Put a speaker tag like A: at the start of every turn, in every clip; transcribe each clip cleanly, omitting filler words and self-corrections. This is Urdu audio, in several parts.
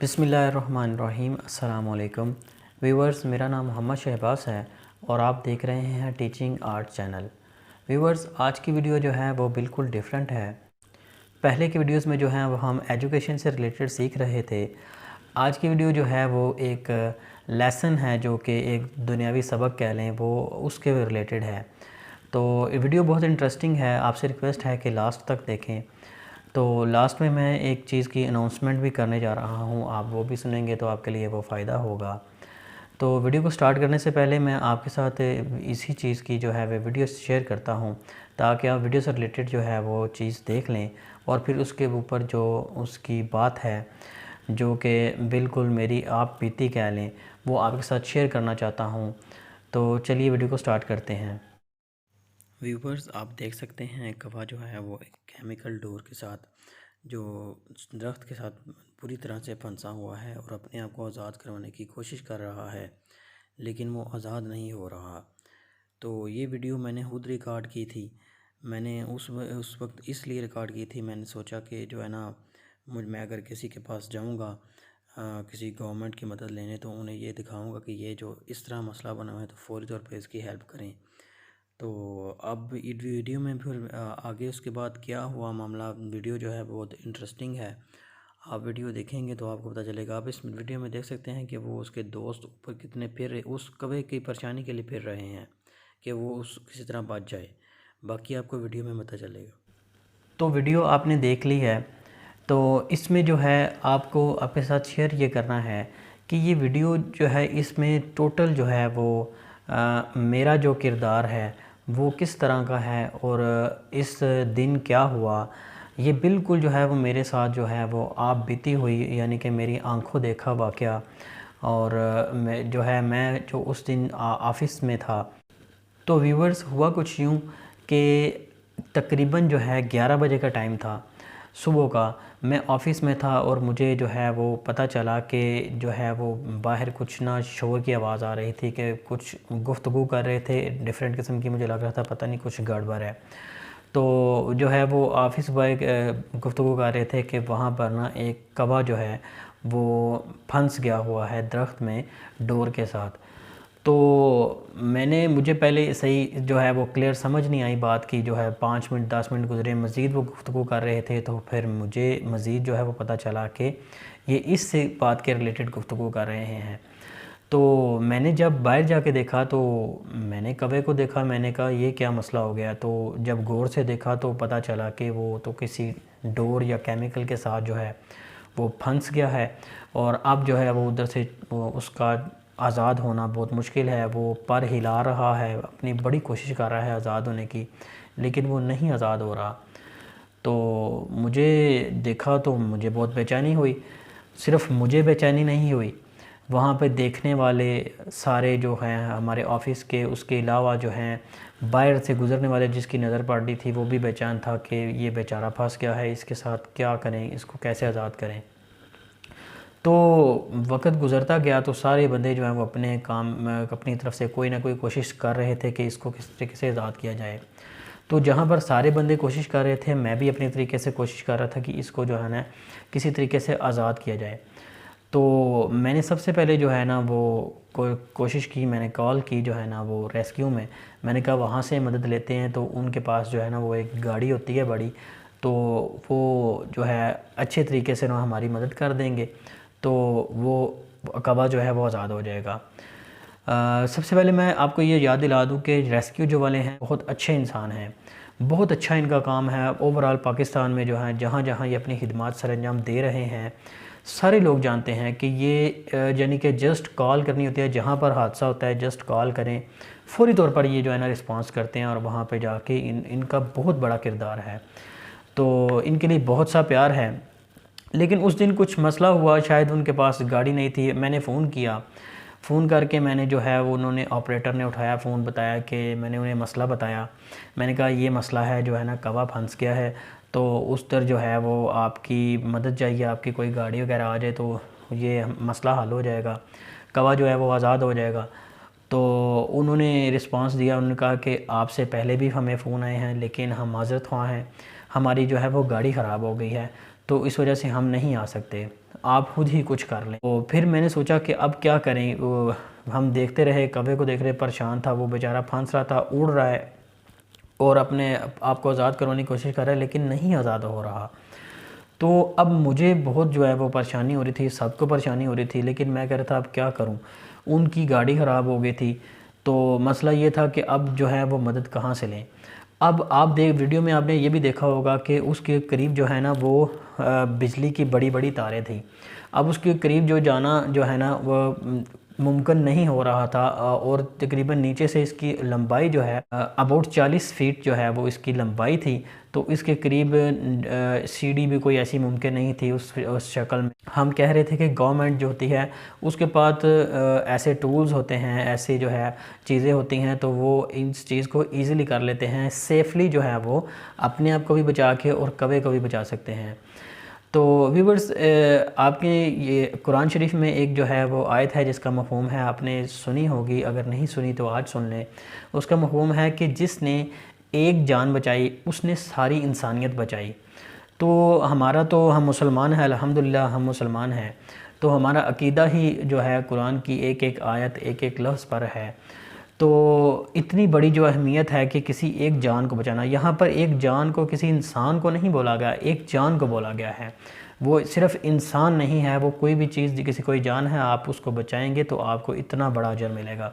A: بسم اللہ الرحمن الرحیم۔ السلام علیکم ویورز، میرا نام محمد شہباز ہے اور آپ دیکھ رہے ہیں ٹیچنگ آرٹ چینل۔ ویورز، آج کی ویڈیو جو ہے وہ بالکل ڈیفرنٹ ہے۔ پہلے کی ویڈیوز میں جو ہیں وہ ہم ایجوکیشن سے ریلیٹڈ سیکھ رہے تھے۔ آج کی ویڈیو جو ہے وہ ایک لیسن ہے، جو کہ ایک دنیاوی سبق کہہ لیں، وہ اس کے ریلیٹڈ ہے۔ تو ویڈیو بہت انٹرسٹنگ ہے، آپ سے ریکویسٹ ہے کہ لاسٹ تک دیکھیں۔ تو لاسٹ میں ایک چیز کی اناؤنسمنٹ بھی کرنے جا رہا ہوں، آپ وہ بھی سنیں گے تو آپ کے لیے وہ فائدہ ہوگا۔ تو ویڈیو کو سٹارٹ کرنے سے پہلے میں آپ کے ساتھ اسی چیز کی جو ہے وہ ویڈیو شیئر کرتا ہوں، تاکہ آپ ویڈیو سے ریلیٹڈ جو ہے وہ چیز دیکھ لیں اور پھر اس کے اوپر جو اس کی بات ہے، جو کہ بالکل میری آپ بیتی کہہ لیں، وہ آپ کے ساتھ شیئر کرنا چاہتا ہوں۔ تو چلیے ویڈیو کو سٹارٹ کرتے ہیں۔ ویورز، آپ دیکھ سکتے ہیں کوا جو ہے وہ ایک کیمیکل ڈور کے ساتھ، جو درخت کے ساتھ پوری طرح سے پھنسا ہوا ہے اور اپنے آپ کو آزاد کروانے کی کوشش کر رہا ہے، لیکن وہ آزاد نہیں ہو رہا۔ تو یہ ویڈیو میں نے خود ریکارڈ کی تھی۔ میں نے اس وقت اس لیے ریکارڈ کی تھی، میں نے سوچا کہ جو ہے نا، میں اگر کسی کے پاس جاؤں گا کسی گورنمنٹ کی مدد لینے، تو انہیں یہ دکھاؤں گا کہ یہ جو اس طرح مسئلہ بنا ہوا ہے تو فوری طور پہ اس کی ہیلپ کریں۔ تو اب ویڈیو میں پھر آگے اس کے بعد کیا ہوا معاملہ، ویڈیو جو ہے بہت انٹرسٹنگ ہے۔ آپ ویڈیو دیکھیں گے تو آپ کو پتہ چلے گا۔ آپ اس ویڈیو میں دیکھ سکتے ہیں کہ وہ اس کے دوست اوپر کتنے اس کوے کی پریشانی کے لیے پھر رہے ہیں کہ وہ کسی طرح بچ جائے۔ باقی آپ کو ویڈیو میں پتہ چلے گا۔ تو ویڈیو آپ نے دیکھ لی ہے، تو اس میں جو ہے آپ کو آپ کے ساتھ شیئر یہ کرنا ہے کہ یہ ویڈیو جو ہے، اس میں ٹوٹل جو ہے وہ میرا جو کردار ہے وہ کس طرح کا ہے اور اس دن کیا ہوا، یہ بالکل جو ہے وہ میرے ساتھ جو ہے وہ آپ بیتی ہوئی، یعنی کہ میری آنکھوں دیکھا واقعہ۔ اور میں جو اس دن آفس میں تھا، تو ویورز ہوا کچھ یوں کہ تقریباً جو ہے 11 بجے کا ٹائم تھا صبح کا، میں آفس میں تھا اور مجھے جو ہے وہ پتہ چلا کہ جو ہے وہ باہر کچھ نہ شور کی آواز آ رہی تھی، کہ کچھ گفتگو کر رہے تھے ڈیفرنٹ قسم کی، مجھے لگ رہا تھا پتہ نہیں کچھ گڑبڑ ہے۔ تو جو ہے وہ آفس بوائے گفتگو کر رہے تھے کہ وہاں پر نا ایک کوا جو ہے وہ پھنس گیا ہوا ہے درخت میں ڈور کے ساتھ۔ تو مجھے پہلے صحیح جو ہے وہ کلیئر سمجھ نہیں آئی بات کی، جو ہے 5 منٹ 10 منٹ گزرے، مزید وہ گفتگو کر رہے تھے، تو پھر مجھے مزید جو ہے وہ پتہ چلا کہ یہ اس سے بات کے ریلیٹڈ گفتگو کر رہے ہیں۔ تو میں نے جب باہر جا کے دیکھا تو میں نے کوے کو دیکھا، میں نے کہا یہ کیا مسئلہ ہو گیا۔ تو جب غور سے دیکھا تو پتہ چلا کہ وہ تو کسی ڈور یا کیمیکل کے ساتھ جو ہے وہ پھنس گیا ہے، اور اب جو ہے وہ ادھر سے اس کا آزاد ہونا بہت مشکل ہے۔ وہ پر ہلا رہا ہے، اپنی بڑی کوشش کر رہا ہے آزاد ہونے کی، لیکن وہ نہیں آزاد ہو رہا۔ تو مجھے دیکھا تو مجھے بہت بے چینی ہوئی۔ صرف مجھے بے چینی نہیں ہوئی، وہاں پہ دیکھنے والے سارے جو ہیں ہمارے آفس کے، اس کے علاوہ جو ہیں باہر سے گزرنے والے جس کی نظر پڑ رہی تھی، وہ بھی بے چین تھا کہ یہ بیچارہ پھنس گیا ہے، اس کے ساتھ کیا کریں، اس کو کیسے آزاد کریں۔ تو وقت گزرتا گیا تو سارے بندے جو ہیں وہ اپنے کام اپنی طرف سے کوئی نہ کوئی کوشش کر رہے تھے کہ اس کو کس طریقے سے آزاد کیا جائے۔ تو جہاں پر سارے بندے کوشش کر رہے تھے، میں بھی اپنی طریقے سے کوشش کر رہا تھا کہ اس کو جو ہے نا کسی طریقے سے آزاد کیا جائے۔ تو میں نے سب سے پہلے جو ہے نا وہ کوشش کی، میں نے کال کی جو ہے نا وہ ریسکیو میں نے کہا وہاں سے مدد لیتے ہیں۔ تو ان کے پاس جو ہے نا وہ ایک گاڑی ہوتی ہے بڑی، تو وہ جو ہے اچھے طریقے سے نا ہماری مدد کر دیں گے، تو وہ کوا جو ہے وہ آزاد ہو جائے گا۔ سب سے پہلے میں آپ کو یہ یاد دلا دوں کہ ریسکیو جو والے ہیں بہت اچھے انسان ہیں، بہت اچھا ان کا کام ہے۔ اوورال پاکستان میں جو ہیں جہاں جہاں یہ اپنی خدمات سر انجام دے رہے ہیں، سارے لوگ جانتے ہیں کہ یہ یعنی کہ جسٹ کال کرنی ہوتی ہے، جہاں پر حادثہ ہوتا ہے جسٹ کال کریں، فوری طور پر یہ جو ہے نا رسپانس کرتے ہیں، اور وہاں پہ جا کے ان کا بہت بڑا کردار ہے۔ تو ان کے لیے بہت سا پیار ہے۔ لیکن اس دن کچھ مسئلہ ہوا، شاید ان کے پاس گاڑی نہیں تھی۔ میں نے فون کیا، فون کر کے میں نے جو ہے انہوں نے آپریٹر نے اٹھایا فون، بتایا کہ میں نے انہیں مسئلہ بتایا، میں نے کہا یہ مسئلہ ہے جو ہے نا کوا پھنس گیا ہے، تو اس در جو ہے وہ آپ کی مدد چاہیے، آپ کی کوئی گاڑی وغیرہ آ جائے تو یہ مسئلہ حل ہو جائے گا، کوا جو ہے وہ آزاد ہو جائے گا۔ تو انہوں نے رسپانس دیا، انہوں نے کہا کہ آپ سے پہلے بھی ہمیں فون آئے ہیں، لیکن ہم معذرت خواہ ہیں، ہماری جو ہے وہ گاڑی خراب ہو گئی ہے، تو اس وجہ سے ہم نہیں آ سکتے، آپ خود ہی کچھ کر لیں۔ تو پھر میں نے سوچا کہ اب کیا کریں، ہم دیکھتے رہے، کوے کو دیکھ رہے، پریشان تھا وہ بیچارہ، پھنس رہا تھا، اڑ رہا ہے اور اپنے آپ کو آزاد کروانے کی کوشش کر رہا ہے لیکن نہیں آزاد ہو رہا۔ تو اب مجھے بہت جو ہے وہ پریشانی ہو رہی تھی، سب کو پریشانی ہو رہی تھی، لیکن میں کہہ رہا تھا اب کیا کروں۔ ان کی گاڑی خراب ہو گئی تھی، تو مسئلہ یہ تھا کہ اب جو ہے وہ مدد کہاں سے لیں۔ اب آپ ویڈیو میں آپ نے یہ بھی دیکھا ہوگا کہ اس کے قریب جو ہے نا وہ بجلی کی بڑی بڑی تاریں تھیں۔ اب اس کے قریب جو جانا جو ہے نا وہ ممکن نہیں ہو رہا تھا، اور تقریباً نیچے سے اس کی لمبائی جو ہے اباؤٹ 40 فیٹ جو ہے وہ اس کی لمبائی تھی، تو اس کے قریب سیڑھی بھی کوئی ایسی ممکن نہیں تھی اس شکل میں۔ ہم کہہ رہے تھے کہ گورنمنٹ جو ہوتی ہے اس کے پاس ایسے ٹولز ہوتے ہیں، ایسے جو ہے چیزیں ہوتی ہیں، تو وہ اس چیز کو ایزیلی کر لیتے ہیں، سیفلی جو ہے وہ اپنے آپ کو بھی بچا کے اور کوے کو بھی بچا سکتے ہیں۔ تو ویورز، آپ نے یہ قرآن شریف میں ایک جو ہے وہ آیت ہے جس کا مفہوم ہے، آپ نے سنی ہوگی، اگر نہیں سنی تو آج سن لیں۔ اس کا مفہوم ہے کہ جس نے ایک جان بچائی اس نے ساری انسانیت بچائی۔ تو ہمارا تو ہم مسلمان ہیں، الحمدللہ ہم مسلمان ہیں، تو ہمارا عقیدہ ہی جو ہے قرآن کی ایک ایک آیت، ایک ایک لفظ پر ہے۔ تو اتنی بڑی جو اہمیت ہے کہ کسی ایک جان کو بچانا، یہاں پر ایک جان کو کسی انسان کو نہیں بولا گیا، ایک جان کو بولا گیا ہے۔ وہ صرف انسان نہیں ہے، وہ کوئی بھی چیز، کسی کوئی جان ہے، آپ اس کو بچائیں گے تو آپ کو اتنا بڑا اجر ملے گا۔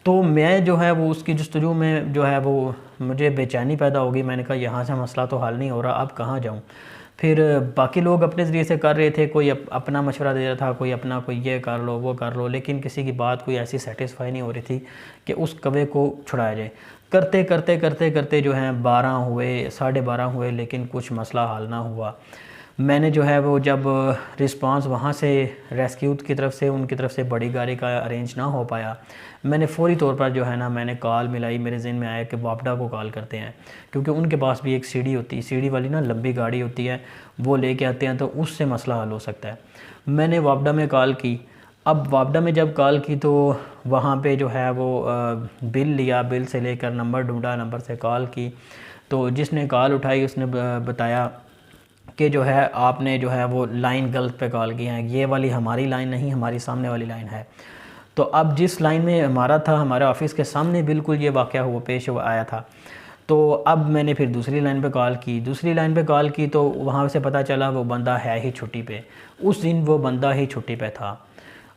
A: تو میں جو ہے وہ اس کی جستجو میں جو ہے وہ مجھے بے چینی پیدا ہوگی، میں نے کہا یہاں سے مسئلہ تو حل نہیں ہو رہا، اب کہاں جاؤں۔ پھر باقی لوگ اپنے ذریعے سے کر رہے تھے، کوئی اپنا مشورہ دے رہا تھا، کوئی اپنا، کوئی یہ کر لو وہ کر لو، لیکن کسی کی بات کوئی ایسی سیٹسفائی نہیں ہو رہی تھی کہ اس کوے کو چھڑایا جائے۔ کرتے کرتے کرتے کرتے جو ہیں 12 ہوئے، 12:30 ہوئے، لیکن کچھ مسئلہ حل نہ ہوا۔ میں نے جو ہے وہ جب رسپانس وہاں سے ریسکیو کی طرف سے، ان کی طرف سے بڑی گاڑی کا ارینج نہ ہو پایا، میں نے فوری طور پر جو ہے نا میں نے کال ملائی، میرے ذہن میں آیا کہ وابڈا کو کال کرتے ہیں، کیونکہ ان کے پاس بھی ایک سیڑھی ہوتی ہے، سیڑھی والی نا لمبی گاڑی ہوتی ہے، وہ لے کے آتے ہیں، تو اس سے مسئلہ حل ہو سکتا ہے۔ میں نے وابڈا میں کال کی۔ اب وابڈا میں جب کال کی تو وہاں پہ جو ہے وہ بل لیا، بل سے لے کر نمبر ڈھونڈا، نمبر سے کال کی، تو جس نے کال اٹھائی اس نے بتایا کہ جو ہے آپ نے جو ہے وہ لائن غلط پہ کال کی ہے، یہ والی ہماری لائن نہیں، ہماری سامنے والی لائن ہے۔ تو اب جس لائن میں ہمارا تھا، ہمارے آفس کے سامنے بالکل یہ واقعہ پیش آیا تھا، تو اب میں نے پھر دوسری لائن پہ کال کی، دوسری لائن پہ کال کی تو وہاں سے پتہ چلا وہ بندہ ہے ہی چھٹی پہ، اس دن وہ بندہ ہی چھٹی پہ تھا۔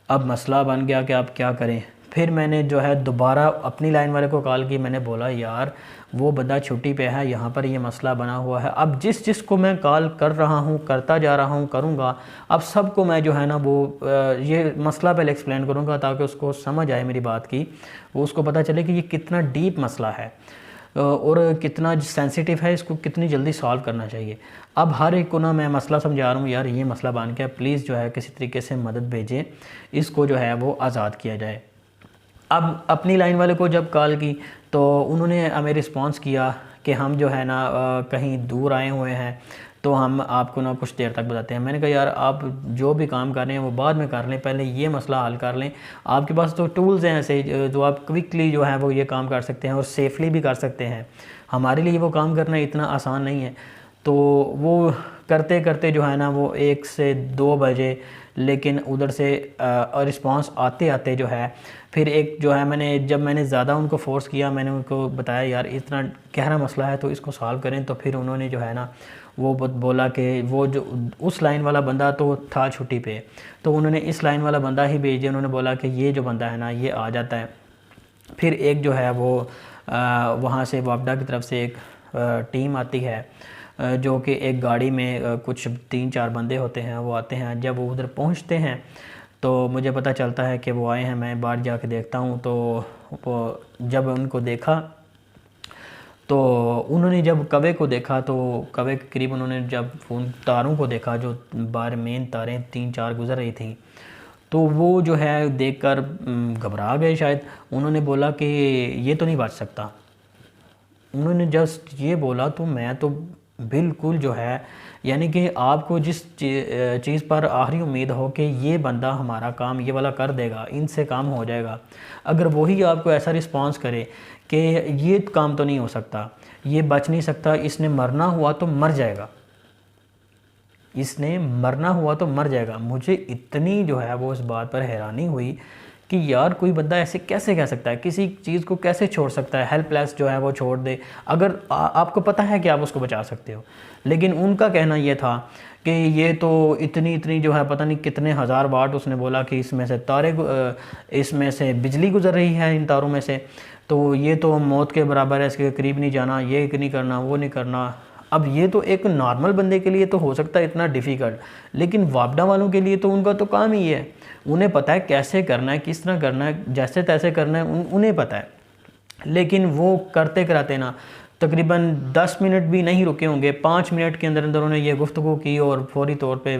A: اب مسئلہ بن گیا کہ اب کیا کریں۔ پھر میں نے جو ہے دوبارہ اپنی لائن والے کو کال کی، میں نے بولا یار وہ بندہ چھٹی پہ ہے، یہاں پر یہ مسئلہ بنا ہوا ہے، اب جس کو میں کال کر رہا ہوں، کرتا جا رہا ہوں، کروں گا، اب سب کو میں جو ہے نا وہ یہ مسئلہ پہلے ایکسپلین کروں گا تاکہ اس کو سمجھ آئے میری بات کی، وہ اس کو پتہ چلے کہ یہ کتنا ڈیپ مسئلہ ہے اور کتنا سینسیٹیو ہے، اس کو کتنی جلدی سالو کرنا چاہیے۔ اب ہر ایک کو نا میں مسئلہ سمجھا رہا ہوں، یار یہ مسئلہ بن گیا، پلیز جو ہے کسی طریقے سے مدد بھیجیں، اس کو جو ہے وہ آزاد کیا جائے۔ اب اپنی لائن والے کو جب کال کی تو انہوں نے ہمیں رسپانس کیا کہ ہم جو ہے نا کہیں دور آئے ہوئے ہیں، تو ہم آپ کو نا کچھ دیر تک بتاتے ہیں۔ میں نے کہا یار آپ جو بھی کام کر رہے ہیں وہ بعد میں کر لیں، پہلے یہ مسئلہ حل کر لیں، آپ کے پاس تو ٹولز ہیں ایسے جو آپ کوئکلی جو ہے وہ یہ کام کر سکتے ہیں اور سیفلی بھی کر سکتے ہیں، ہمارے لیے وہ کام کرنا اتنا آسان نہیں ہے۔ تو وہ کرتے کرتے جو ہے نا وہ 1 سے 2 بجے، لیکن ادھر سے رسپانس آتے آتے جو ہے پھر ایک جو ہے جب میں نے زیادہ ان کو فورس کیا، میں نے ان کو بتایا یار اتنا گہرا مسئلہ ہے تو اس کو سالو کریں، تو پھر انہوں نے جو ہے نا وہ بولا کہ وہ جو اس لائن والا بندہ تو تھا چھٹی پہ، تو انہوں نے اس لائن والا بندہ ہی بھیج دیا، انہوں نے بولا کہ یہ جو بندہ ہے نا یہ آ جاتا ہے۔ پھر ایک جو ہے وہ وہاں سے وابڈا کی طرف سے ایک ٹیم آتی ہے جو کہ ایک گاڑی میں کچھ 3-4 بندے ہوتے ہیں، وہ آتے ہیں، جب وہ ادھر پہنچتے ہیں تو مجھے پتہ چلتا ہے کہ وہ آئے ہیں، میں باہر جا کے دیکھتا ہوں، تو وہ جب ان کو دیکھا تو انہوں نے جب کوے کو دیکھا تو کوے کے قریب انہوں نے جب ان تاروں کو دیکھا جو باہر مین تاریں 3-4 گزر رہی تھیں، تو وہ جو ہے دیکھ کر گھبرا گئے شاید، انہوں نے بولا کہ یہ تو نہیں بچ سکتا۔ انہوں نے جسٹ یہ بولا تو میں تو بالکل جو ہے یعنی کہ آپ کو جس چیز پر آخری امید ہو کہ یہ بندہ ہمارا کام یہ والا کر دے گا، ان سے کام ہو جائے گا، اگر وہی آپ کو ایسا رسپانس کرے کہ یہ کام تو نہیں ہو سکتا، یہ بچ نہیں سکتا، اس نے مرنا ہوا تو مر جائے گا، اس نے مرنا ہوا تو مر جائے گا۔ مجھے اتنی جو ہے وہ اس بات پر حیرانی ہوئی کہ یار کوئی بندہ ایسے کیسے کہہ سکتا ہے، کسی چیز کو کیسے چھوڑ سکتا ہے، ہیلپ لیس جو ہے وہ چھوڑ دے، اگر آپ کو پتہ ہے کہ آپ اس کو بچا سکتے ہو۔ لیکن ان کا کہنا یہ تھا کہ یہ تو اتنی جو ہے پتہ نہیں کتنے ہزار واٹ، اس نے بولا کہ اس میں سے اس میں سے بجلی گزر رہی ہے ان تاروں میں سے، تو یہ تو موت کے برابر ہے، اس کے قریب نہیں جانا، یہ نہیں کرنا، وہ نہیں کرنا۔ اب یہ تو ایک نارمل بندے کے لیے تو ہو سکتا ہے اتنا ڈیفیکلٹ، لیکن وابڈا والوں کے لیے تو ان کا تو کام ہی ہے، انہیں پتہ ہے کیسے کرنا ہے، کس طرح کرنا ہے، جیسے تیسے کرنا ہے، انہیں پتہ ہے۔ لیکن وہ کرتے کراتے نا تقریباً 10 منٹ بھی نہیں رکے ہوں گے، 5 منٹ کے اندر انہوں نے یہ گفتگو کی اور فوری طور پہ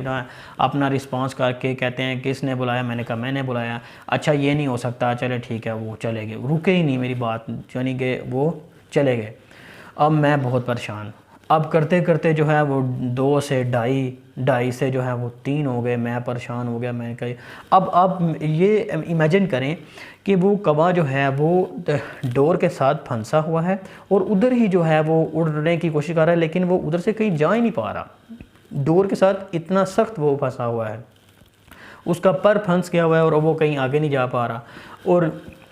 A: اپنا رسپانس کر کے کہتے ہیں کس نے بلایا؟ میں نے کہا میں نے بلایا۔ اچھا یہ نہیں ہو سکتا، چلے ٹھیک ہے، وہ چلے گئے، رکے ہی نہیں میری بات، یعنی کہ وہ چلے گئے۔ اب میں بہت پریشان، اب کرتے کرتے جو ہے وہ 2 سے 2.5 سے جو ہے وہ 3 ہو گئے، میں پریشان ہو گیا۔ میں نے کہا اب آپ یہ امیجن کریں کہ وہ کوا جو ہے وہ ڈور کے ساتھ پھنسا ہوا ہے اور ادھر ہی جو ہے وہ اڑنے کی کوشش کر رہا ہے، لیکن وہ ادھر سے کہیں جا ہی نہیں پا رہا، ڈور کے ساتھ اتنا سخت وہ پھنسا ہوا ہے، اس کا پر پھنس گیا ہوا ہے اور وہ کہیں آگے نہیں جا پا رہا، اور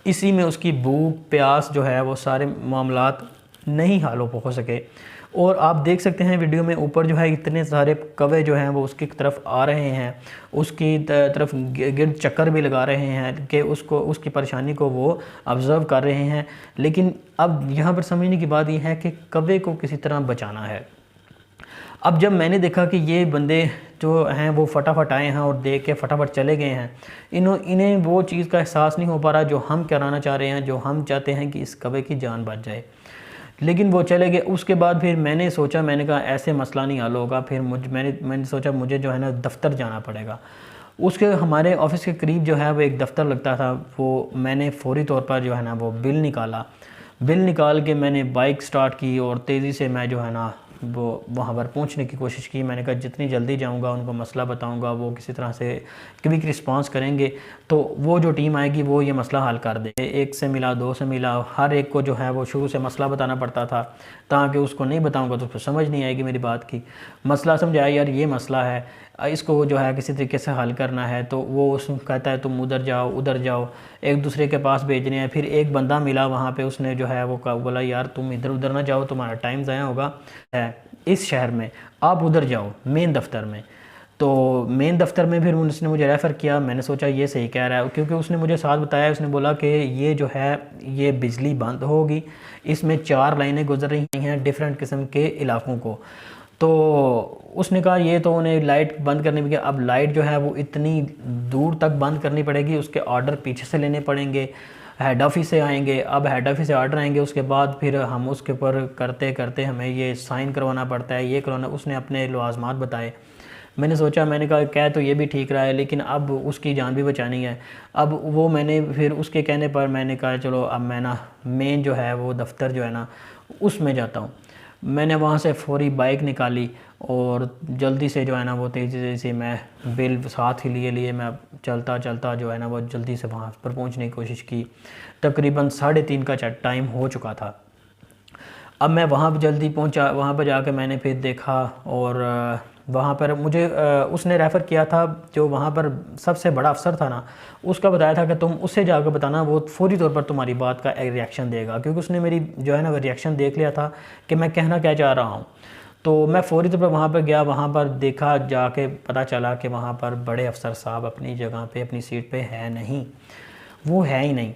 A: اسی میں اس کی بھوک پیاس جو ہے وہ سارے معاملات نہیں حال ہو سکے۔ اور آپ دیکھ سکتے ہیں ویڈیو میں اوپر جو ہے اتنے سارے کوے جو ہیں وہ اس کی طرف آ رہے ہیں، اس کی طرف گرد چکر بھی لگا رہے ہیں کہ اس کی پریشانی کو وہ آبزرو کر رہے ہیں۔ لیکن اب یہاں پر سمجھنے کی بات یہ ہے کہ کوے کو کسی طرح بچانا ہے۔ اب جب میں نے دیکھا کہ یہ بندے جو ہیں وہ فٹافٹ آئے ہیں اور دیکھ کے فٹافٹ چلے گئے ہیں، انہیں وہ چیز کا احساس نہیں ہو پا رہا جو ہم کرانا چاہ رہے ہیں، جو ہم چاہتے ہیں کہ اس کوے کی جان بچ جائے، لیکن وہ چلے گئے۔ اس کے بعد پھر میں نے سوچا، میں نے کہا ایسے مسئلہ نہیں حل ہوگا، پھر میں نے سوچا مجھے جو ہے نا دفتر جانا پڑے گا۔ اس کے ہمارے آفس کے قریب جو ہے وہ ایک دفتر لگتا تھا، وہ میں نے فوری طور پر جو ہے نا وہ بل نکال کے میں نے بائک سٹارٹ کی اور تیزی سے میں جو ہے نا وہ وہاں پر پہنچنے کی کوشش کی۔ میں نے کہا جتنی جلدی جاؤں گا ان کو مسئلہ بتاؤں گا، وہ کسی طرح سے کوئک رسپانس کریں گے تو وہ جو ٹیم آئے گی وہ یہ مسئلہ حل کر دے۔ 1 سے ملا، 2 سے ملا، ہر ایک کو جو ہے وہ شروع سے مسئلہ بتانا پڑتا تھا، تاکہ اس کو نہیں بتاؤں گا تو اس کو سمجھ نہیں آئے گی میری بات کی۔ مسئلہ سمجھایا یار یہ مسئلہ ہے، اس کو جو ہے کسی طریقے سے حل کرنا ہے، تو وہ اس کہتا ہے تم ادھر جاؤ، ایک دوسرے کے پاس بھیجنے ہیں۔ پھر ایک بندہ ملا وہاں پہ، اس نے جو ہے وہ بولا یار تم ادھر نہ جاؤ، تمہارا ٹائم ضائع ہوگا اس شہر میں، آپ ادھر جاؤ مین دفتر میں۔ تو مین دفتر میں پھر اس نے مجھے ریفر کیا۔ میں نے سوچا یہ صحیح کہہ رہا ہے، کیونکہ اس نے مجھے ساتھ بتایا، اس نے بولا کہ یہ جو ہے یہ بجلی بند ہوگی، اس میں 4 لائنیں گزر رہی ہیں ڈیفرنٹ قسم کے علاقوں کو۔ تو اس نے کہا یہ تو انہیں لائٹ بند کرنے بھی، اب لائٹ جو ہے وہ اتنی دور تک بند کرنی پڑے گی، اس کے آرڈر پیچھے سے لینے پڑیں گے، ہیڈ آفس سے آئیں گے، اب ہیڈ آفس سے آرڈر آئیں گے، اس کے بعد پھر ہم اس کے اوپر کرتے کرتے ہمیں یہ سائن کروانا پڑتا ہے، یہ کروانا۔ اس نے اپنے لوازمات بتائے۔ میں نے سوچا، میں نے کہا کہہ تو یہ بھی ٹھیک رہا ہے، لیکن اب اس کی جان بھی بچانی ہے۔ اب وہ میں نے پھر اس کے کہنے پر میں نے کہا چلو اب میں نا مین جو ہے وہ دفتر جو ہے نا اس میں جاتا ہوں۔ میں نے وہاں سے فوری بائک نکالی اور جلدی سے جو ہے نا وہ تیزی سے میں بل ساتھ ہی لیے میں چلتا جو ہے نا وہ جلدی سے وہاں پر پہنچنے کی کوشش کی۔ تقریباً 3:30 کا ٹائم ہو چکا تھا۔ اب میں وہاں پہ جلدی پہنچا، وہاں پہ جا کے میں نے پھر دیکھا، اور وہاں پر مجھے اس نے ریفر کیا تھا، جو وہاں پر سب سے بڑا افسر تھا نا، اس کا بتایا تھا کہ تم اس سے جا کے بتانا، وہ فوری طور پر تمہاری بات کا ایک ریاکشن دے گا، کیونکہ اس نے میری جو ہے نا وہ ریاکشن دیکھ لیا تھا کہ میں کہنا کیا چاہ رہا ہوں۔ تو میں فوری طور پر وہاں پر گیا، وہاں پر دیکھا، جا کے پتہ چلا کہ وہاں پر بڑے افسر صاحب اپنی جگہ پہ اپنی سیٹ پہ ہے نہیں، وہ ہے ہی نہیں۔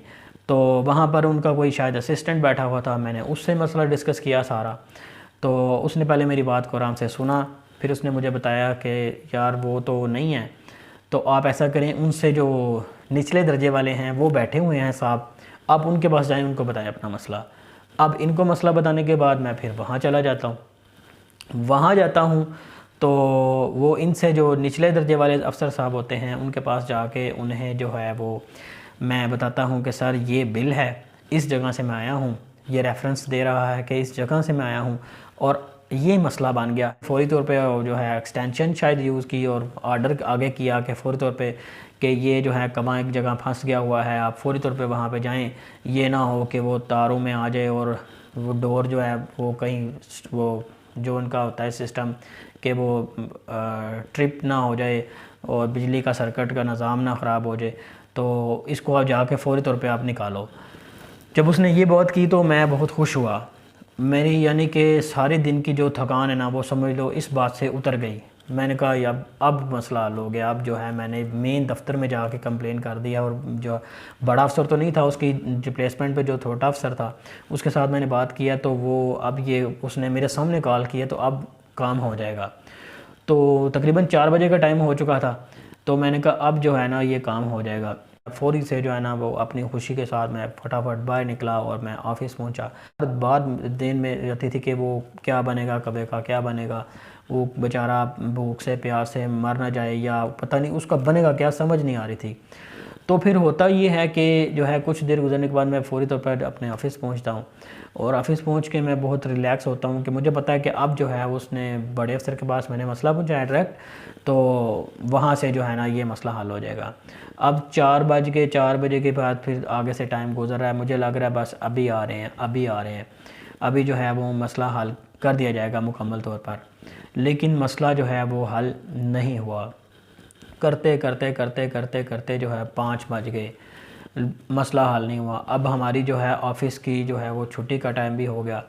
A: تو وہاں پر ان کا کوئی شاید اسسٹنٹ بیٹھا ہوا تھا، میں نے اس سے مسئلہ ڈسکس کیا سارا۔ تو اس نے پہلے میری بات کو آرام سے سنا، پھر اس نے مجھے بتایا کہ یار وہ تو نہیں ہے، تو آپ ایسا کریں، ان سے جو نچلے درجے والے ہیں وہ بیٹھے ہوئے ہیں صاحب، آپ ان کے پاس جائیں، ان کو بتائیں اپنا مسئلہ۔ اب ان کو مسئلہ بتانے کے بعد میں پھر وہاں چلا جاتا ہوں، تو وہ ان سے جو نچلے درجے والے افسر صاحب ہوتے ہیں ان کے پاس جا کے انہیں جو ہے وہ میں بتاتا ہوں کہ سر یہ بل ہے، اس جگہ سے میں آیا ہوں، یہ ریفرنس دے رہا ہے کہ اس جگہ سے میں آیا ہوں، اور یہ مسئلہ بن گیا۔ فوری طور پہ جو ہے ایکسٹینشن شاید یوز کی اور آرڈر آگے کیا کہ فوری طور پہ کہ یہ جو ہے کماں ایک جگہ پھنس گیا ہوا ہے، آپ فوری طور پہ وہاں پہ جائیں، یہ نہ ہو کہ وہ تاروں میں آ جائے اور وہ ڈور جو ہے وہ کہیں وہ جو ان کا ہوتا ہے سسٹم کہ وہ ٹرپ نہ ہو جائے اور بجلی کا سرکٹ کا نظام نہ خراب ہو جائے، تو اس کو آپ جا کے فوری طور پہ آپ نکالو۔ جب اس نے یہ بات کی تو میں بہت خوش ہوا، میری یعنی کہ سارے دن کی جو تھکان ہے نا وہ سمجھ لو اس بات سے اتر گئی۔ میں نے کہا اب مسئلہ حل ہو گیا۔ اب جو ہے میں نے مین دفتر میں جا کے کمپلین کر دیا، اور جو بڑا افسر تو نہیں تھا، اس کی ریپلیسمنٹ پہ جو چھوٹا افسر تھا اس کے ساتھ میں نے بات کیا، تو وہ اب اس نے میرے سامنے کال کیا، تو اب کام ہو جائے گا۔ تو تقریباً 4 بجے کا ٹائم ہو چکا تھا، تو میں نے کہا اب جو ہے نا یہ کام ہو جائے گا۔ فوری سے جو ہے نا وہ اپنی خوشی کے ساتھ میں فٹافٹ باہر نکلا اور میں آفس پہنچا۔ بعد دن میں رہتی تھی کہ وہ کیا بنے گا، کبے کا کیا بنے گا، وہ بیچارہ بھوک سے پیاس سے مر نہ جائے، یا پتہ نہیں اس کا بنے گا کیا، سمجھ نہیں آ رہی تھی۔ تو پھر ہوتا یہ ہے کہ جو ہے کچھ دیر گزرنے کے بعد میں فوری طور پر اپنے آفس پہنچتا ہوں، اور آفس پہنچ کے میں بہت ریلیکس ہوتا ہوں کہ مجھے پتہ ہے کہ اب جو ہے اس نے بڑے افسر کے پاس میں نے مسئلہ پہنچایا ڈائریکٹ، تو وہاں سے جو ہے نا یہ مسئلہ حل ہو جائے گا۔ اب 4 بجے کے بعد پھر آگے سے ٹائم گزر رہا ہے، مجھے لگ رہا ہے بس ابھی آ رہے ہیں، ابھی جو ہے وہ مسئلہ حل کر دیا جائے گا مکمل طور پر۔ لیکن مسئلہ جو ہے وہ حل نہیں ہوا، کرتے جو ہے 5 بج گئے، مسئلہ حل نہیں ہوا۔ اب ہماری جو ہے آفس کی جو ہے وہ چھٹی کا ٹائم بھی ہو گیا،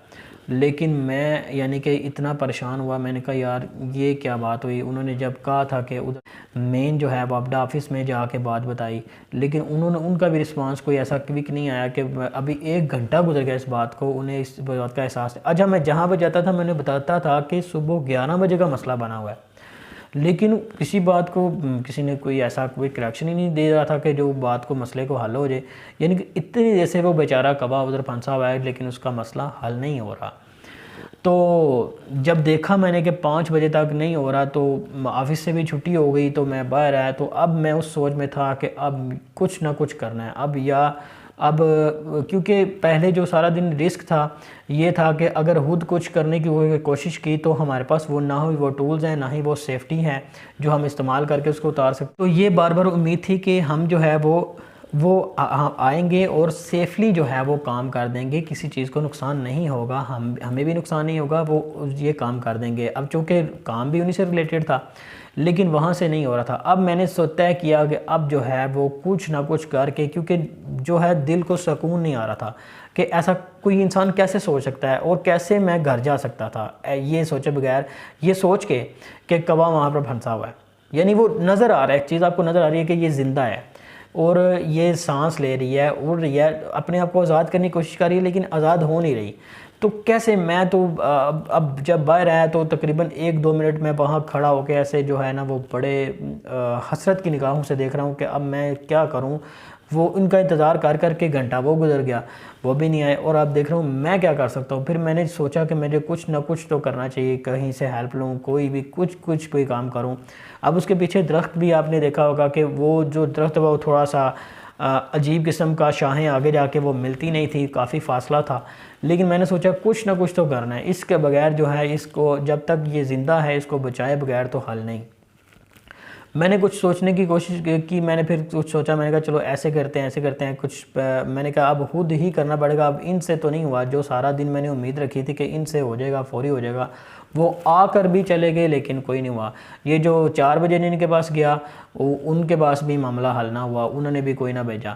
A: لیکن میں یعنی کہ اتنا پریشان ہوا، میں نے کہا یار یہ کیا بات ہوئی۔ انہوں نے جب کہا تھا کہ ادھر مین جو ہے وہ اپنا آفس میں جا کے بات بتائی، لیکن ان کا بھی رسپانس کوئی ایسا کوئک نہیں آیا کہ ابھی 1 گھنٹہ گزر گیا اس بات کو، انہیں اس بات کا احساس ہے۔ اچھا، میں جہاں پہ جاتا تھا میں انہیں بتاتا تھا کہ صبح 11 بجے کا مسئلہ بنا ہوا ہے، لیکن کسی بات کو کسی نے کوئی ایسا کوئی کریکشن ہی نہیں دے رہا تھا کہ جو بات کو مسئلے کو حل ہو جائے۔ یعنی کہ اتنی دیر سے وہ بیچارہ کبا ادھر پھنسا ہوا ہے، لیکن اس کا مسئلہ حل نہیں ہو رہا۔ تو جب دیکھا میں نے کہ 5 بجے تک نہیں ہو رہا، تو آفس سے بھی چھٹی ہو گئی، تو میں باہر آیا، تو اب میں اس سوچ میں تھا کہ اب کچھ نہ کچھ کرنا ہے۔ اب کیونکہ پہلے جو سارا دن رسک تھا یہ تھا کہ اگر خود کچھ کرنے کی کوشش کی تو ہمارے پاس وہ نہ ہی وہ ٹولز ہیں، نہ ہی وہ سیفٹی ہے جو ہم استعمال کر کے اس کو اتار سکتے۔ تو یہ بار بار امید تھی کہ ہم جو ہے وہ آئیں گے اور سیفلی جو ہے وہ کام کر دیں گے، کسی چیز کو نقصان نہیں ہوگا، ہمیں بھی نقصان نہیں ہوگا، وہ یہ کام کر دیں گے۔ اب چونکہ کام بھی انہی سے ریلیٹڈ تھا، لیکن وہاں سے نہیں ہو رہا تھا۔ اب میں نے طے کیا کہ اب جو ہے وہ کچھ نہ کچھ کر کے، کیونکہ جو ہے دل کو سکون نہیں آ رہا تھا کہ ایسا کوئی انسان کیسے سوچ سکتا ہے اور کیسے میں گھر جا سکتا تھا یہ سوچے بغیر، یہ سوچ کے کہ کوا وہاں پر پھنسا ہوا ہے۔ یعنی وہ نظر آ رہا ہے، ایک چیز آپ کو نظر آ رہی ہے کہ یہ زندہ ہے اور یہ سانس لے رہی ہے، اڑ رہی ہے، اپنے آپ کو آزاد کرنے کی کوشش کر رہی ہے، لیکن آزاد ہو نہیں رہی۔ تو کیسے میں تو اب جب باہر آیا تو تقریباً 1-2 منٹ میں وہاں کھڑا ہو کے ایسے جو ہے نا وہ بڑے حسرت کی نگاہوں سے دیکھ رہا ہوں کہ اب میں کیا کروں۔ وہ ان کا انتظار کر کے گھنٹہ وہ گزر گیا، وہ بھی نہیں آئے، اور اب دیکھ رہا ہوں میں کیا کر سکتا ہوں۔ پھر میں نے سوچا کہ مجھے کچھ نہ کچھ تو کرنا چاہیے، کہیں سے ہیلپ لوں، کوئی کام کروں۔ اب اس کے پیچھے درخت بھی آپ نے دیکھا ہوگا کہ وہ جو درخت وہ تھوڑا سا عجیب قسم کا، شاخیں آگے جا کے وہ ملتی نہیں تھی، کافی فاصلہ تھا، لیکن میں نے سوچا کچھ نہ کچھ تو کرنا ہے، اس کے بغیر جو ہے اس کو جب تک یہ زندہ ہے اس کو بچائے بغیر تو حل نہیں۔ میں نے کچھ سوچنے کی کوشش کی، میں نے پھر کچھ سوچا، میں نے کہا چلو ایسے کرتے ہیں کچھ میں نے کہا اب خود ہی کرنا پڑے گا۔ اب ان سے تو نہیں ہوا، جو سارا دن میں نے امید رکھی تھی کہ ان سے ہو جائے گا، فوری ہو جائے گا، وہ آ کر بھی چلے گئے لیکن کوئی نہیں ہوا۔ یہ جو 4 بجے ان کے پاس گیا ان کے پاس بھی معاملہ حل نہ ہوا، انہوں نے بھی کوئی نہ بھیجا۔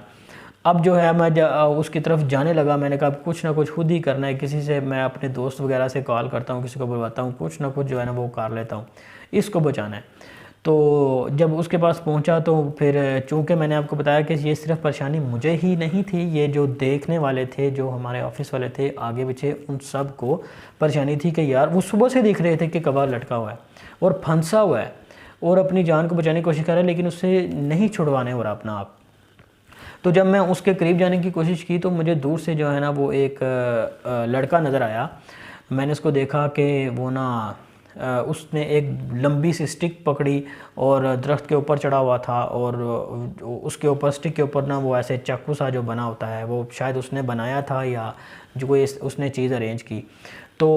A: اب جو ہے میں اس کی طرف جانے لگا، میں نے کہا کچھ نہ کچھ خود ہی کرنا ہے، کسی سے میں اپنے دوست وغیرہ سے کال کرتا ہوں، کسی کو بلواتا ہوں، کچھ نہ کچھ جو ہے نا وہ کر لیتا ہوں، اس کو بچانا ہے۔ تو جب اس کے پاس پہنچا تو پھر چونکہ میں نے آپ کو بتایا کہ یہ صرف پریشانی مجھے ہی نہیں تھی، یہ جو دیکھنے والے تھے، جو ہمارے آفس والے تھے آگے پیچھے، ان سب کو پریشانی تھی کہ یار وہ صبح سے دیکھ رہے تھے کہ کبا لٹکا ہوا ہے اور پھنسا ہوا ہے اور اپنی جان کو بچانے کی کوشش کر رہا ہے، لیکن اس سے نہیں چھڑوانے ہو رہا اپنا آپ۔ تو جب میں اس کے قریب جانے کی کوشش کی تو مجھے دور سے جو ہے نا وہ ایک لڑکا نظر آیا۔ میں نے اس کو دیکھا کہ وہ نا اس نے ایک لمبی سی سٹک پکڑی اور درخت کے اوپر چڑھا ہوا تھا، اور اس کے اوپر سٹک کے اوپر نا وہ ایسے چاقو سا جو بنا ہوتا ہے، وہ شاید اس نے بنایا تھا یا جو کوئی اس نے چیز ارینج کی، تو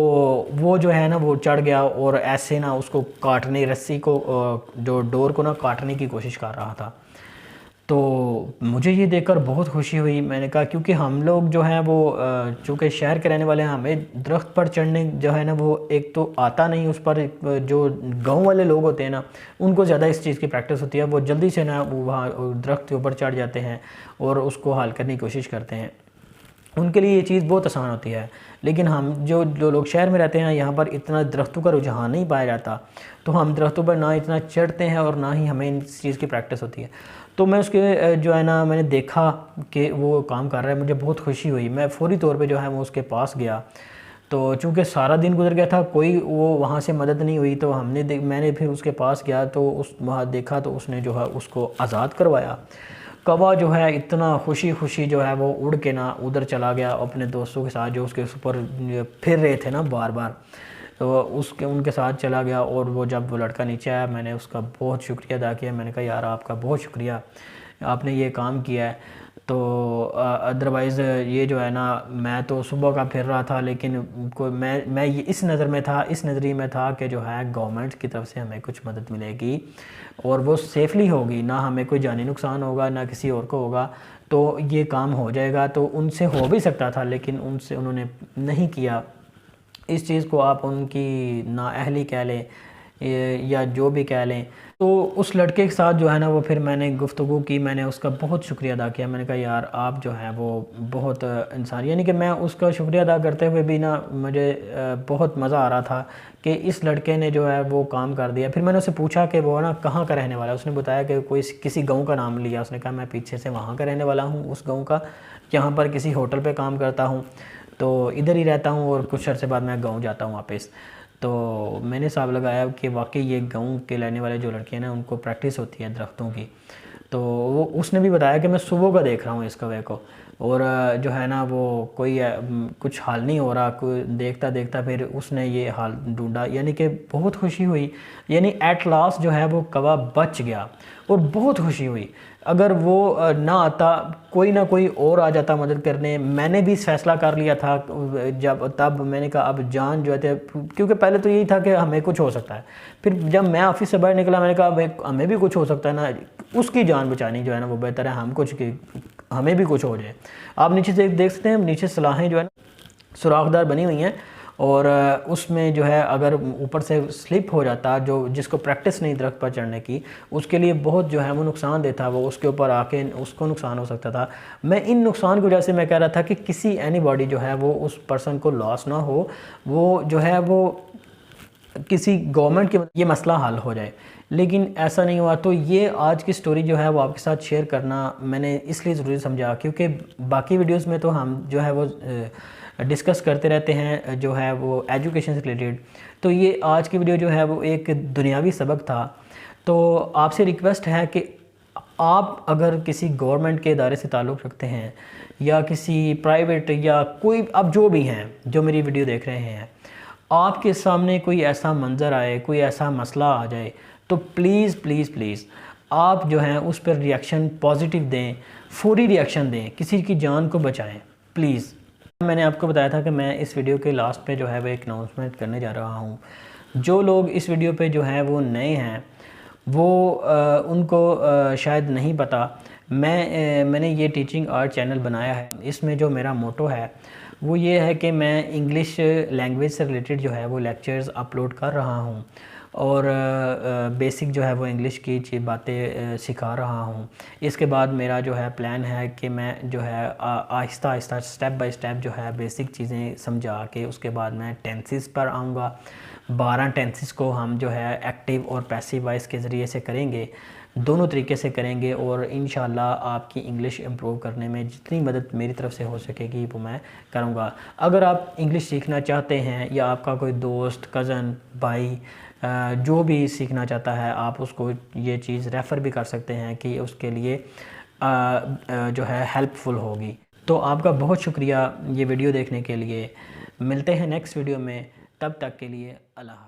A: وہ جو ہے نا وہ چڑھ گیا اور ایسے نا اس کو کاٹنے، رسی کو جو ڈور کو نا کاٹنے کی کوشش کر رہا تھا۔ تو مجھے یہ دیکھ کر بہت خوشی ہوئی. میں نے کہا کیونکہ ہم لوگ جو ہیں وہ چونکہ شہر کے رہنے والے ہیں, ہمیں درخت پر چڑھنے جو ہے نا وہ ایک تو آتا نہیں, اس پر جو گاؤں والے لوگ ہوتے ہیں نا ان کو زیادہ اس چیز کی پریکٹس ہوتی ہے, وہ جلدی سے نا وہاں درخت کے اوپر چڑھ جاتے ہیں اور اس کو حل کرنے کی کوشش کرتے ہیں, ان کے لیے یہ چیز بہت آسان ہوتی ہے. لیکن ہم جو لوگ شہر میں رہتے ہیں یہاں پر اتنا درختوں کا رجحان نہیں پایا جاتا, تو ہم درختوں پر نہ اتنا چڑھتے ہیں اور نہ ہی ہمیں اس چیز کی پریکٹس ہوتی ہے. تو میں اس کے جو ہے نا میں نے دیکھا کہ وہ کام کر رہا ہے, مجھے بہت خوشی ہوئی. میں فوری طور پہ جو ہے وہ اس کے پاس گیا, تو چونکہ سارا دن گزر گیا تھا, کوئی وہ وہاں سے مدد نہیں ہوئی, تو میں نے پھر اس کے پاس گیا تو وہاں دیکھا تو اس نے جو ہے اس کو آزاد کروایا. کوا جو ہے اتنا خوشی جو ہے وہ اڑ کے نا ادھر چلا گیا اپنے دوستوں کے ساتھ جو اس کے اوپر پھر رہے تھے نا بار بار, تو ان کے ساتھ چلا گیا. اور وہ جب وہ لڑکا نیچے آیا میں نے اس کا بہت شکریہ ادا کیا. میں نے کہا یار آپ کا بہت شکریہ, آپ نے یہ کام کیا ہے. تو ادروائز یہ جو ہے نا میں تو صبح کا پھر رہا تھا, لیکن میں یہ اس نظریے میں تھا کہ جو ہے گورنمنٹ کی طرف سے ہمیں کچھ مدد ملے گی اور وہ سیفلی ہوگی, نہ ہمیں کوئی جانی نقصان ہوگا نہ کسی اور کو ہوگا, تو یہ کام ہو جائے گا. تو ان سے ہو بھی سکتا تھا لیکن انہوں نے نہیں کیا. اس چیز کو آپ ان کی نااہلی کہہ لیں یا جو بھی کہہ لیں. تو اس لڑکے کے ساتھ جو ہے نا وہ پھر میں نے گفتگو کی, میں نے اس کا بہت شکریہ ادا کیا. میں نے کہا یار آپ جو ہے وہ بہت انسان, یعنی کہ میں اس کا شکریہ ادا کرتے ہوئے بھی نا مجھے بہت مزہ آ رہا تھا کہ اس لڑکے نے جو ہے وہ کام کر دیا. پھر میں نے اسے پوچھا کہ وہ نا کہاں کا رہنے والا ہے. اس نے بتایا کہ کسی گاؤں کا نام لیا. اس نے کہا میں پیچھے سے وہاں کا رہنے والا ہوں, اس گاؤں کا, یہاں پر کسی ہوٹل پہ کام کرتا ہوں, تو ادھر ہی رہتا ہوں اور کچھ عرصے بعد میں گاؤں جاتا ہوں واپس. تو میں نے حساب لگایا کہ واقعی یہ گاؤں کے رہنے والے جو لڑکے ہیں نا ان کو پریکٹس ہوتی ہے درختوں کی. تو اس نے بھی بتایا کہ میں صبح کا دیکھ رہا ہوں اس کوے کو, اور جو ہے نا وہ کوئی کچھ حال نہیں ہو رہا. کوئی دیکھتا پھر اس نے یہ حال ڈھونڈا, یعنی کہ بہت خوشی ہوئی. یعنی ایٹ لاسٹ جو ہے وہ کوا بچ گیا اور بہت خوشی ہوئی. اگر وہ نہ آتا کوئی نہ کوئی اور آ جاتا مدد کرنے. میں نے بھی فیصلہ کر لیا تھا تب میں نے کہا اب جان جو ہے, کیونکہ پہلے تو یہی تھا کہ ہمیں کچھ ہو سکتا ہے. پھر جب میں آفس سے باہر نکلا میں نے کہا ہمیں بھی کچھ ہو سکتا ہے نا, اس کی جان بچانی جو ہے نا وہ بہتر ہے ہمیں بھی کچھ ہو جائے. آپ نیچے سے دیکھ سکتے ہیں, نیچے صلاحیں جو ہے نا سوراخدار بنی ہوئی ہیں, اور اس میں جو ہے اگر اوپر سے سلپ ہو جاتا جس کو پریکٹس نہیں درخت پر چڑھنے کی, اس کے لیے بہت جو ہے وہ نقصان دہ تھا. وہ اس کے اوپر آ کے اس کو نقصان ہو سکتا تھا. میں ان نقصان کی وجہ سے میں کہہ رہا تھا کہ کسی اینی باڈی جو ہے وہ اس پرسن کو لاس نہ ہو, وہ جو ہے وہ کسی گورنمنٹ کے یہ مسئلہ حل ہو جائے. لیکن ایسا نہیں ہوا. تو یہ آج کی سٹوری جو ہے وہ آپ کے ساتھ شیئر کرنا میں نے اس لیے ضروری سمجھا کیونکہ باقی ویڈیوز میں تو ہم جو ہے وہ ڈسکس کرتے رہتے ہیں جو ہے وہ ایجوکیشن سے ریلیٹڈ. تو یہ آج کی ویڈیو جو ہے وہ ایک دنیاوی سبق تھا. تو آپ سے ریکویسٹ ہے کہ آپ اگر کسی گورنمنٹ کے ادارے سے تعلق رکھتے ہیں یا کسی پرائیویٹ یا کوئی اب جو بھی ہیں جو میری ویڈیو دیکھ رہے ہیں, آپ کے سامنے کوئی ایسا منظر آئے, کوئی ایسا مسئلہ آ جائے, تو پلیز آپ جو ہیں اس پر ریاکشن پازیٹیو دیں, فوری ریاکشن دیں, کسی کی جان کو بچائیں پلیز. میں نے آپ کو بتایا تھا کہ میں اس ویڈیو کے لاسٹ پہ جو ہے وہ ایک اناؤنسمنٹ کرنے جا رہا ہوں. جو لوگ اس ویڈیو پہ جو ہیں وہ نئے ہیں وہ ان کو شاید نہیں پتہ, میں نے یہ ٹیچنگ آرٹ چینل بنایا ہے. اس میں جو میرا موٹو ہے وہ یہ ہے کہ میں انگلش لینگویج سے ریلیٹڈ جو ہے وہ لیکچرز اپلوڈ کر رہا ہوں, اور بیسک جو ہے وہ انگلش کی باتیں سکھا رہا ہوں. اس کے بعد میرا جو ہے پلان ہے کہ میں جو ہے آہستہ سٹیپ بائی سٹیپ جو ہے بیسک چیزیں سمجھا کے اس کے بعد میں ٹینسز پر آؤں گا. 12 ٹینسز کو ہم جو ہے ایکٹیو اور پیسیو وائس کے ذریعے سے کریں گے, دونوں طریقے سے کریں گے, اور انشاءاللہ آپ کی انگلش امپروو کرنے میں جتنی مدد میری طرف سے ہو سکے گی وہ میں کروں گا. اگر آپ انگلش سیکھنا چاہتے ہیں یا آپ کا کوئی دوست, کزن, بھائی جو بھی سیکھنا چاہتا ہے, آپ اس کو یہ چیز ریفر بھی کر سکتے ہیں کہ اس کے لیے جو ہے ہیلپ فل ہوگی. تو آپ کا بہت شکریہ یہ ویڈیو دیکھنے کے لیے. ملتے ہیں نیکسٹ ویڈیو میں, تب تک کے لیے اللہ حافظ.